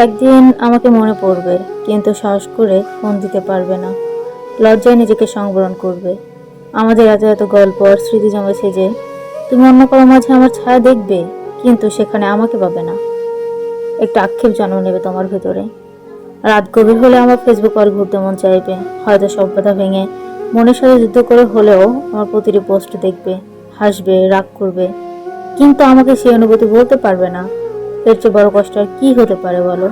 একদিন আমাকে মনে পড়বে, কিন্তু সাহস করে ফোন দিতে পারবে না। লজ্জায় নিজেকে সংবরণ করবে। আমাদের এত এত গল্প আর স্মৃতি জমেছে যে তুমি অন্য কারো মাঝে আমার ছায়া দেখবে, কিন্তু সেখানে আমাকে পাবে না। একটা আক্ষেপ জন্ম নেবে তোমার ভেতরে। রাত গভীর হলে আমার ফেসবুক কল ঘুরতে মন চাইবে। হয়তো সব কথা ভেঙে মনের সাথে যুদ্ধ করে হলেও আমার প্রতিটি পোস্ট দেখবে, হাসবে, রাগ করবে, কিন্তু আমাকে সেই অনুভূতি বলতে পারবে না। এর চেয়ে বড় কষ্ট আর কি হতে পারে বলো?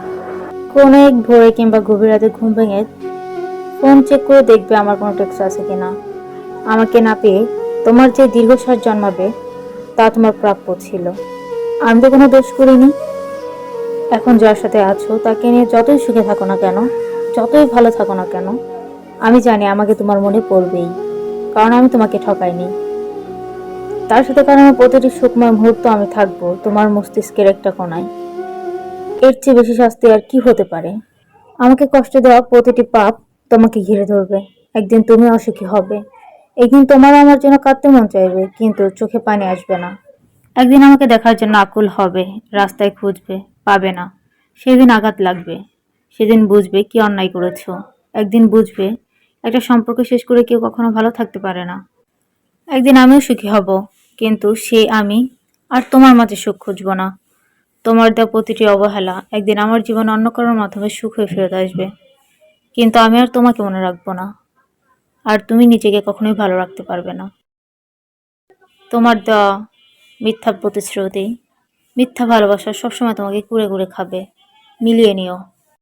কোন এক ভোরে কিংবা গভীর রাতে ঘুম ভেঙে ফোন চেক করে দেখবে আমার কোনো টেক্সট আছে কিনা। আমাকে না পেয়ে তোমার যে দীর্ঘশ্বাস জন্মাবে, তা তোমার প্রাপ্য ছিল। আমি তো কোনো দোষ করিনি। এখন যার সাথে আছো তাকে নিয়ে যতই সুখে থাকো না কেন, যতই ভালো থাকো না কেন, আমি জানি আমাকে তোমার মনে পড়বেই। কারণ আমি তোমাকে ঠকাইনি। তার সাথে কারণ প্রতিটি সুখময় মুহূর্ত আমি থাকবো তোমার মস্তিষ্কের একটা কোনায়। এর চেয়ে বেশি শাস্তি আর কি হতে পারে? আমাকে কষ্ট দেওয়া প্রতিটি পাপ তোমাকে ঘিরে ধরবে। একদিন তুমি অসুখী হবে। একদিন তোমার আমার জন্য কাঁদতে মন চাইবে, কিন্তু চোখে পানি আসবে না। একদিন আমাকে দেখার জন্য আকুল হবে, রাস্তায় খুঁজবে, পাবে না। সেদিন আঘাত লাগবে। সেদিন বুঝবে কি অন্যায় করেছো। একদিন বুঝবে একটা সম্পর্ক শেষ করে কেউ কখনো ভালো থাকতে পারে না। একদিন আমিও সুখী হব, কিন্তু সেই আমি আর তোমার মাঝে সুখ খুঁজব না। তোমার দেওয়া প্রতিটি অবহেলা একদিন আমার জীবনে অন্য কারোর মাধ্যমে সুখ হয়ে ফেরত আসবে, কিন্তু আমি আর তোমাকে মনে রাখবো না। আর তুমি নিজেকে কখনোই ভালো রাখতে পারবে না। তোমার দেওয়া মিথ্যা প্রতিশ্রুতি, মিথ্যা ভালোবাসা সবসময় তোমাকে কুড়ে কুড়ে খাবে। মিলিয়ে নিও।